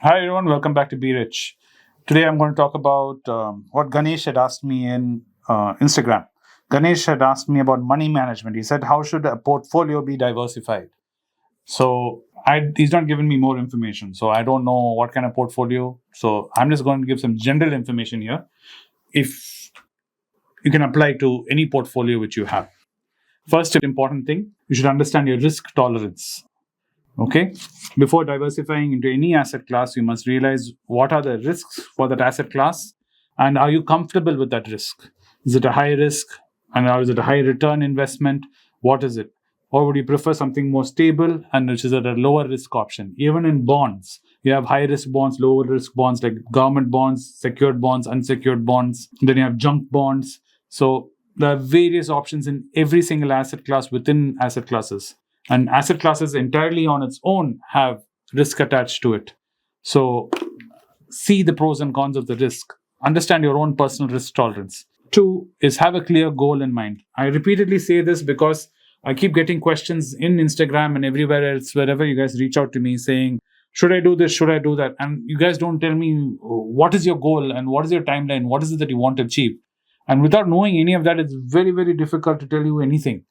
Hi everyone, welcome back to Be Rich. Today I'm going to talk about what Ganesh had asked me in Instagram. Ganesh had asked me about money management. He said, "How should a portfolio be diversified?" He's not given me more information, so I don't know what kind of portfolio. So I'm just going to give some general information here. If you can apply to any portfolio which you have. First important thing, you should understand your risk tolerance. Okay, before diversifying into any asset class, you must realize what are the risks for that asset class and are you comfortable with that risk? Is it a high risk and or is it a high return investment? What is it? Or would you prefer something more stable and which is at a lower risk option? Even in bonds, you have high risk bonds, lower risk bonds like government bonds, secured bonds, unsecured bonds. Then you have junk bonds. So there are various options in every single asset class within asset classes. And asset classes entirely on its own have risk attached to it. So see the pros and cons of the risk. Understand your own personal risk tolerance. Two is have a clear goal in mind. I repeatedly say this because I keep getting questions in Instagram and everywhere else, wherever you guys reach out to me saying, should I do this? Should I do that? And you guys don't tell me what is your goal and what is your timeline? What is it that you want to achieve? And without knowing any of that, it's very, very difficult to tell you anything.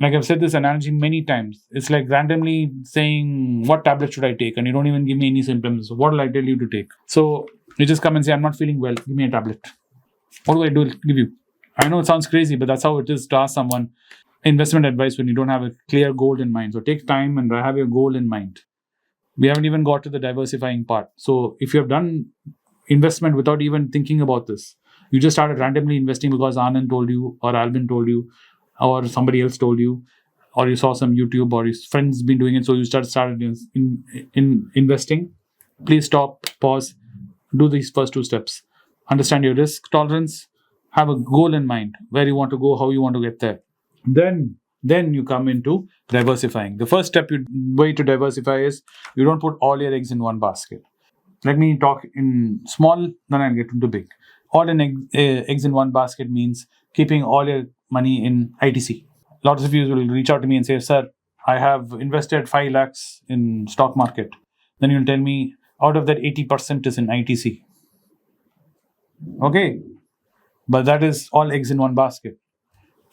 Like I've said this analogy many times. It's like randomly saying, what tablet should I take? And you don't even give me any symptoms. So what will I tell you to take? So you just come and say, I'm not feeling well. Give me a tablet. What do I do? Give you. I know it sounds crazy, but that's how it is to ask someone investment advice when you don't have a clear goal in mind. So take time and have your goal in mind. We haven't even got to the diversifying part. So if you have done investment without even thinking about this, you just started randomly investing because Anand told you or Albin told you or somebody else told you, or you saw some YouTube, or your friends been doing it, so you started in investing. Please stop, pause, do these first two steps. Understand your risk tolerance, have a goal in mind, where you want to go, how you want to get there. Then you come into diversifying. The first way to diversify is you don't put all your eggs in one basket. Let me talk in small, then I'll get into big. All eggs in one basket means keeping all your money in ITC. Lots of you will reach out to me and say, "Sir, I have invested 5 lakhs in stock market." Then you'll tell me, out of that 80% is in ITC. Okay, but that is all eggs in one basket.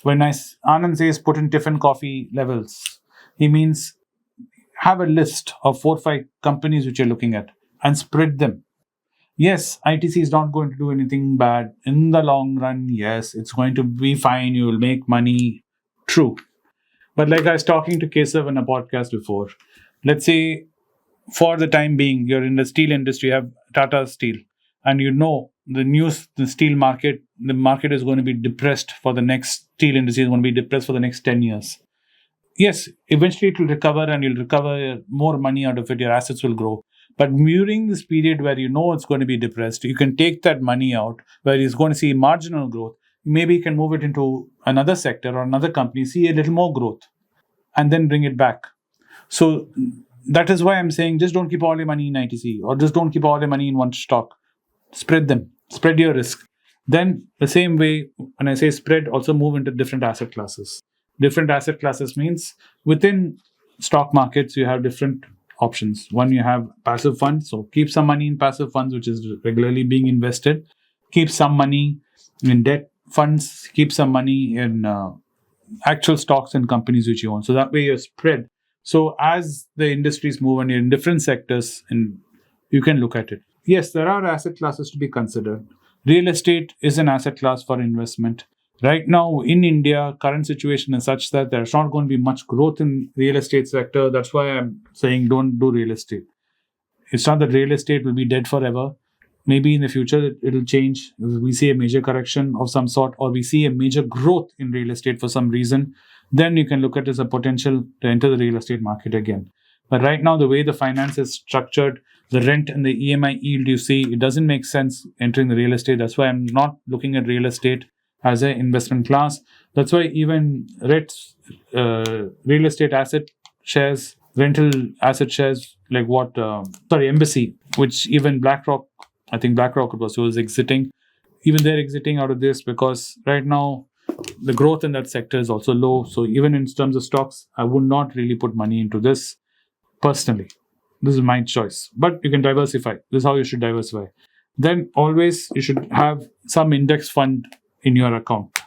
When Anand says put in Tiffin coffee levels, he means have a list of 4 or 5 companies which you're looking at and spread them. Yes, ITC is not going to do anything bad in the long run. Yes, it's going to be fine. You will make money. True. But like I was talking to Kesav in a podcast before, let's say for the time being, you're in the steel industry, you have Tata Steel, and you know the steel market, the market is going to be depressed for the next steel industry is going to be depressed for the next 10 years. Yes, eventually it will recover and you'll recover more money out of it. Your assets will grow. But during this period where you know it's going to be depressed, you can take that money out where it's going to see marginal growth. Maybe you can move it into another sector or another company, see a little more growth, and then bring it back. So that is why I'm saying just don't keep all your money in ITC or just don't keep all your money in one stock. Spread them, spread your risk. Then the same way, when I say spread, also move into different asset classes. Different asset classes means within stock markets, you have different options. One, you have passive funds. So keep some money in passive funds, which is regularly being invested. Keep some money in debt funds. Keep some money in actual stocks and companies which you own. So that way you're spread. So as the industries move and you're in different sectors, and you can look at it. Yes, there are asset classes to be considered. Real estate is an asset class for investment. Right now in India, current situation is such that there's not going to be much growth in real estate sector. That's why I'm saying don't do real estate. It's not that real estate will be dead forever. Maybe in the future it'll change. If we see a major correction of some sort or we see a major growth in real estate for some reason, then you can look at it as a potential to enter the real estate market again. But right now, the way the finance is structured, the rent and the EMI yield you see, it doesn't make sense entering the real estate. That's why I'm not looking at real estate as an investment class. That's why even real estate asset shares, rental asset shares, like Embassy, which even BlackRock, I think BlackRock was exiting. Even they're exiting out of this because right now the growth in that sector is also low. So even in terms of stocks, I would not really put money into this personally. This is my choice. But you can diversify. This is how you should diversify. Then always you should have some index fund in your account.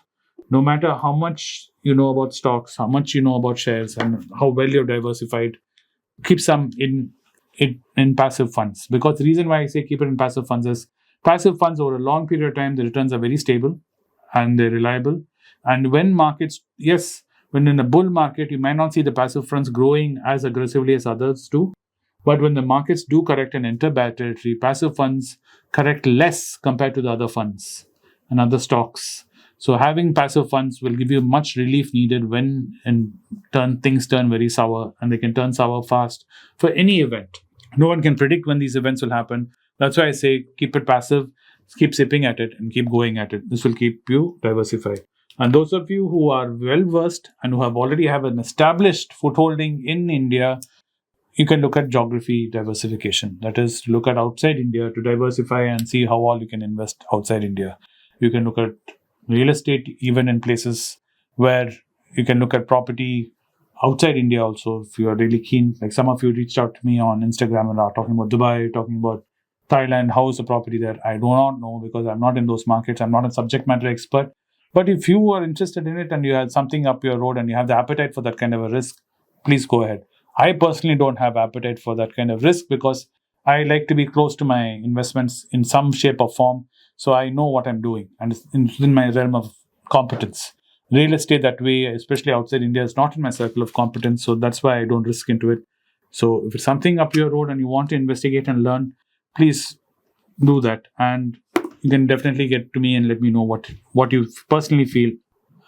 No matter how much you know about stocks, how much you know about shares, and how well you're diversified, keep some in passive funds. Because the reason why I say keep it in passive funds is passive funds over a long period of time, the returns are very stable and they're reliable. And when markets, yes, when in a bull market, you might not see the passive funds growing as aggressively as others do. But when the markets do correct and enter bad territory, passive funds correct less compared to the other funds and other stocks. So having passive funds will give you much relief needed when things turn very sour, and they can turn sour fast for any event. No one can predict when these events will happen. That's why I say keep it passive, keep sipping at it, and keep going at it. This will keep you diversified. And those of you who are well versed and who have already have an established footholding in India, you can look at geography diversification. That is, look at outside India to diversify and see how all you can invest outside India. You can look at real estate even in places where you can look at property outside India also if you are really keen. Like some of you reached out to me on Instagram and are talking about Dubai, talking about Thailand, how is the property there? I do not know because I'm not in those markets. I'm not a subject matter expert. But if you are interested in it and you have something up your road and you have the appetite for that kind of a risk, please go ahead. I personally don't have appetite for that kind of risk because I like to be close to my investments in some shape or form. So I know what I'm doing and it's in my realm of competence. Real estate that way, especially outside India, is not in my circle of competence. So that's why I don't risk into it. So if it's something up your road and you want to investigate and learn, please do that. And you can definitely get to me and let me know what you personally feel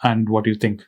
and what you think.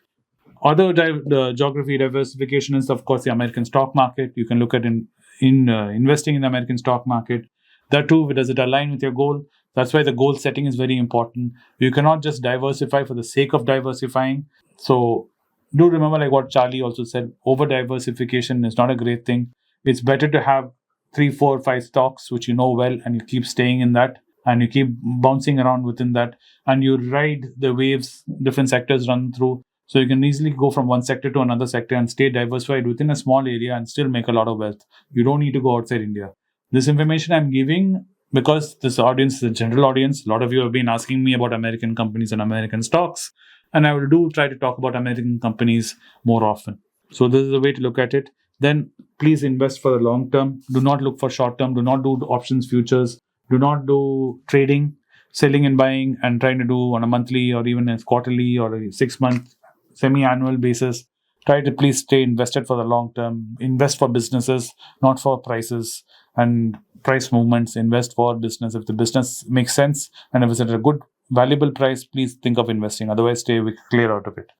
Other the geography diversification is, of course, the American stock market. You can look at in investing in the American stock market. That too, does it align with your goal? That's why the goal setting is very important. You cannot just diversify for the sake of diversifying. So do remember, like what Charlie also said, over diversification is not a great thing. It's better to have 3, 4, 5 stocks which you know well, and you keep staying in that, and you keep bouncing around within that, and you ride the waves different sectors run through. So you can easily go from one sector to another sector and stay diversified within a small area and still make a lot of wealth. You don't need to go outside India. This information I'm giving because this audience is a general audience. A lot of you have been asking me about American companies and American stocks, and I will do try to talk about American companies more often. So this is the way to look at it. Then please invest for the long term. Do not look for short term. Do not do options futures. Do not do trading, selling and buying, and trying to do on a monthly or even a quarterly or a 6 month, semi-annual basis. Try to please stay invested for the long term. Invest for businesses, not for prices and price movements. Invest for business. If the business makes sense and if it's at a good, valuable price, please think of investing. Otherwise, stay clear out of it.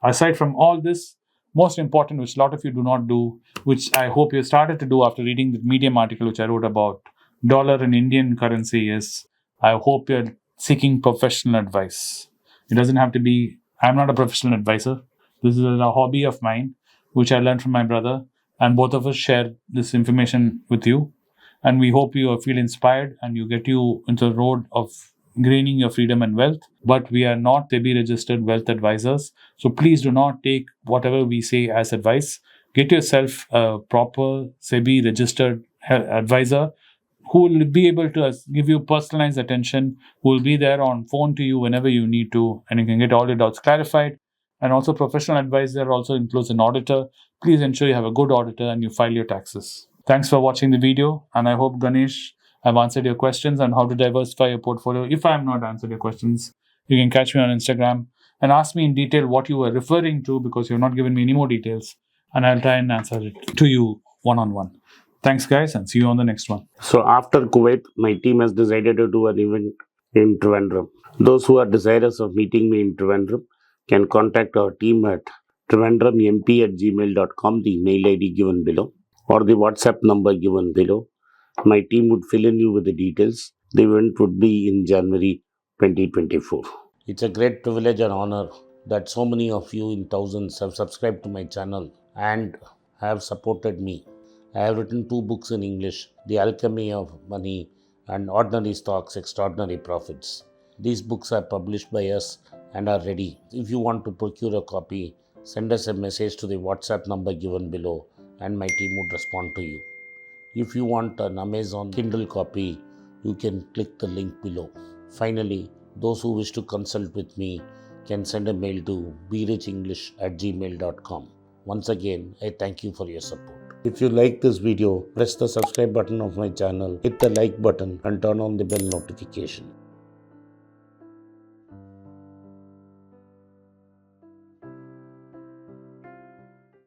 Aside from all this, most important, which a lot of you do not do, which I hope you started to do after reading the Medium article which I wrote about dollar and Indian currency, is I hope you're seeking professional advice. It doesn't have to be, I'm not a professional advisor. This is a hobby of mine, which I learned from my brother, and both of us share this information with you. And we hope you feel inspired and you get you into the road of gaining your freedom and wealth. But we are not SEBI registered wealth advisors. So please do not take whatever we say as advice. Get yourself a proper SEBI registered advisor who will be able to give you personalized attention, who will be there on phone to you whenever you need to, and you can get all your doubts clarified. And also, professional advisor also includes an auditor. Please ensure you have a good auditor and you file your taxes. Thanks for watching the video, and I hope, Ganesh, I've answered your questions on how to diversify your portfolio. If I have not answered your questions, you can catch me on Instagram and ask me in detail what you were referring to, because you've not given me any more details, and I'll try and answer it to you one-on-one. Thanks, guys, and see you on the next one. So after Kuwait, my team has decided to do an event in Trivandrum. Those who are desirous of meeting me in Trivandrum can contact our team at trivandrummp@gmail.com, the mail ID given below, or the WhatsApp number given below. My team would fill in you with the details. The event would be in January 2024. It's a great privilege and honor that so many of you in thousands have subscribed to my channel and have supported me. I have written 2 books in English, The Alchemy of Money and Ordinary Stocks, Extraordinary Profits. These books are published by us and are ready. If you want to procure a copy, send us a message to the WhatsApp number given below and my team would respond to you. If you want an Amazon Kindle copy, you can click the link below. Finally, those who wish to consult with me can send a mail to berichenglish@gmail.com. Once again, I thank you for your support. If you like this video, press the subscribe button of my channel, hit the like button and turn on the bell notification.